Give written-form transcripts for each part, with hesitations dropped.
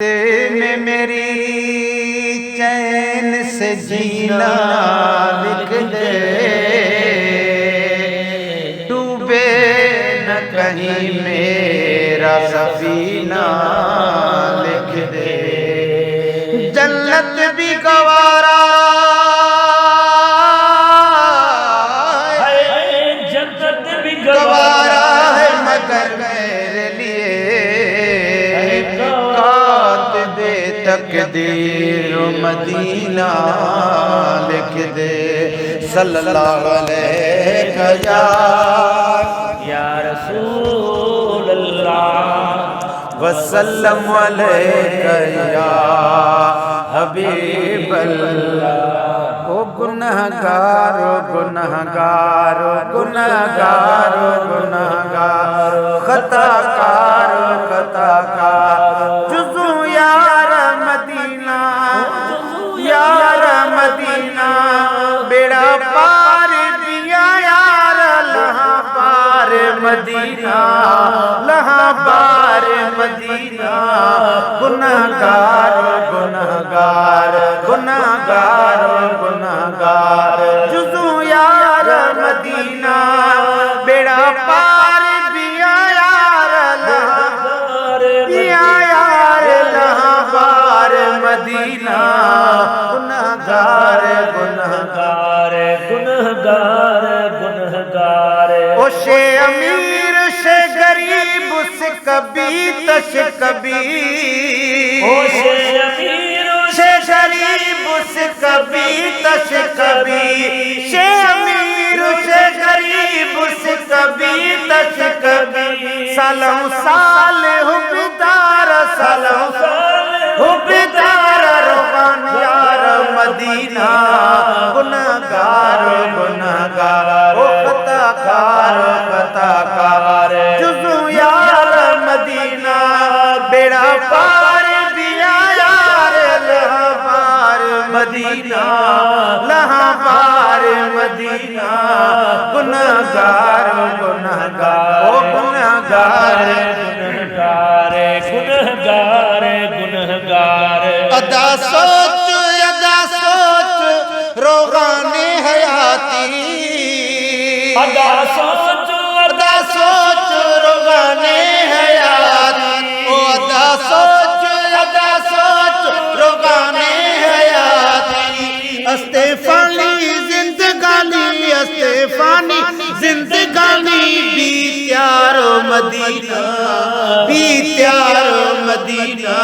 میں میری چین سے جینا لکھ دے، ڈوبے نہ کہیں میرا سفینہ لکھ دے، جنت بھی گوارا ہے، جنت بھی گوارا ہے مگر میرے لیے تقدیر مدینہ لکھ دے، صلی اللہ علیہ یا رسول اللہ وسلم علیہ یا حبیب اللہ۔ او گنہگار گنہگار گنہگار گنہگار خطا کار خطا کار، جزو یار مدینہ یار مدینہ، بیڑا پار دیا یار لہاں پار مدینہ لہاں پار مدینہ، گنہگار گنہگار گنہگار گنہگار، جزو یار مدینہ بیڑا پار دیا یار لہاں پار دیا یار لہاں پار مدینہ، گنہگار گنہگار گنہگار گنہگار، او شے امیر شے غریب سے کبھی تش کبھی، او شے امیر شے غریب سے کبھی تش کبھی، شے امیر شے غریب سے کبھی تش کبھی، سالوں سال حبدار سالوں سال حبدار روحان یار مدینہ، گنہگار گنہگار او خطا کار خطا کار، جزو یار مدینہ بیڑا پار دیا یار لہاں پار مدینہ لہاں پار مدینہ، گنہگار گنہگار او گنہگار گنہگار گنہگار گنہگار، ادا سوچ روغان حیاتی، ادا سوچ روغان حیاتی، او ادا سوچ روغان حیاتی، استفانی زندگانی استفانی زندگانی، بیتیارو مدینہ بیتیارو مدینہ،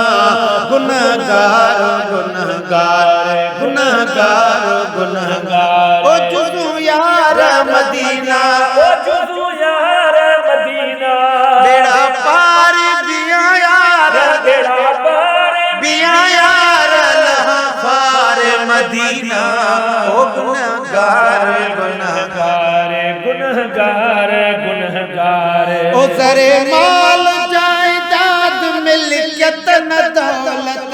گنہگار گنہگار گنہگار گنہگار، او جزو یار مدینہ او جزو یار مدینہ، بیڑا پار دیا یار بیڑا پار دیا یار لہاں پار مدینہ، او گنہگار گنہگار گنہگار گنہگار، او زر مال جائیداد ملکیت نہ دولت،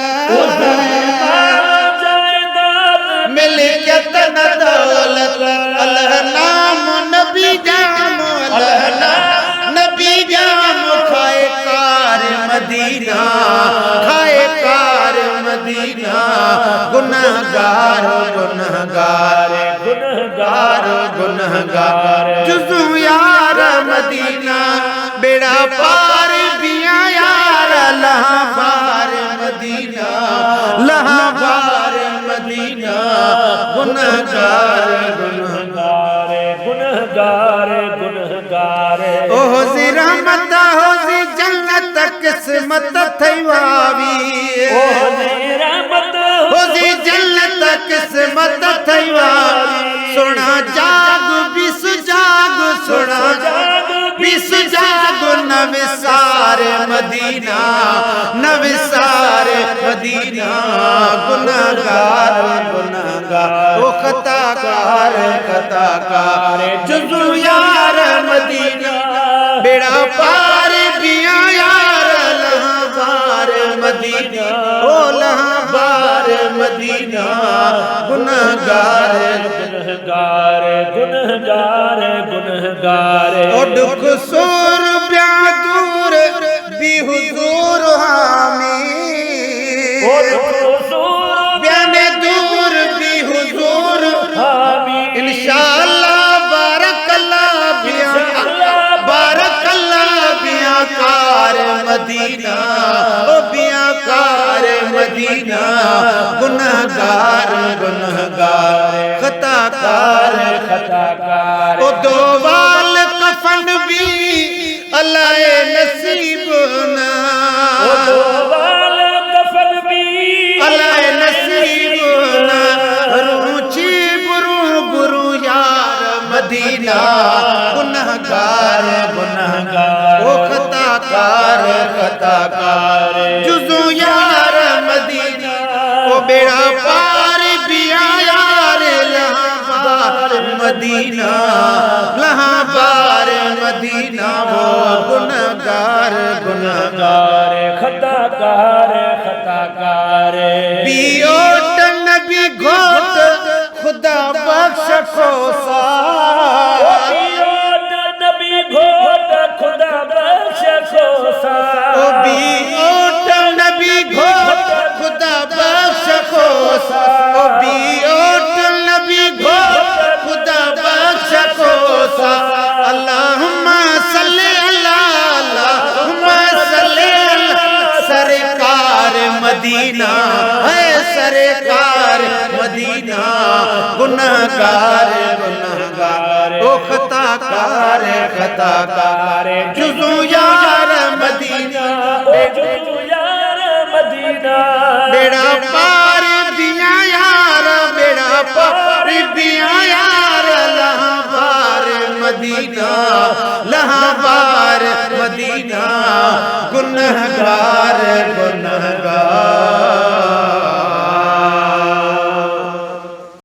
ملکیت نہ دولت، اللہ نام نبی جام اللہ نام نبی جام، کھائے کار مدینہ کھائے کار مدینہ، گنہگار گنہگار گنہگار گنہگار، جزو یار مدینہ بیڑا پار دیا یار لہاں پار مدینہ لہاں پار مدینہ، گنہگار گنہگار گنہگار گنہگار، او حضی رحمت حضی جنت قسمت تھئی واوی، او حضی رحمت حضی جنت قسمت تھئی واوی، سونا جاگ بیس جاگ سونا جاگ بیس جاگ، نوسار مدینہ نوسار مدینہ، گنہگار گنہگار او خطا کار خطا کار، جزو یار مدینہ بیڑا پار دیا یار لہاں پار مدینہ او لہاں پار مدینہ، گنہگار گنہگار گنہگار گنہگار، او دکھ سور بیا دور بھی حضور حامی، بیان دور بھی حضور انشاءاللہ بارک اللہ بیاکار مدینہ او بیاکار مدینہ گنہگار خطاکار او دو وال کفن بھی اللہ نصیب نا اللہ نصیب نا روچی برو یار مدینہ گنہگار او خطاکار جزو یار مدینہ او بیڑا پار بیا یار لہاں بار مدینہ وہ گنہگار خطاکار بیوٹ نبی گھوٹ خدا بخش خوصا خدا بخش خوصا او بیوٹ نبی گھوٹ خدا بخش خوصا او بیوٹ نبی گھوٹ خدا بخش خوصا اللہم صلی اللہم صلی سرکار مدینہ ہے سرکار مدینہ گنہگار او خطاکار جزو یار مدینہ بیڑا پار دیا یار بیڑا پار دیا یار لہاں بار مدینہ گنہگار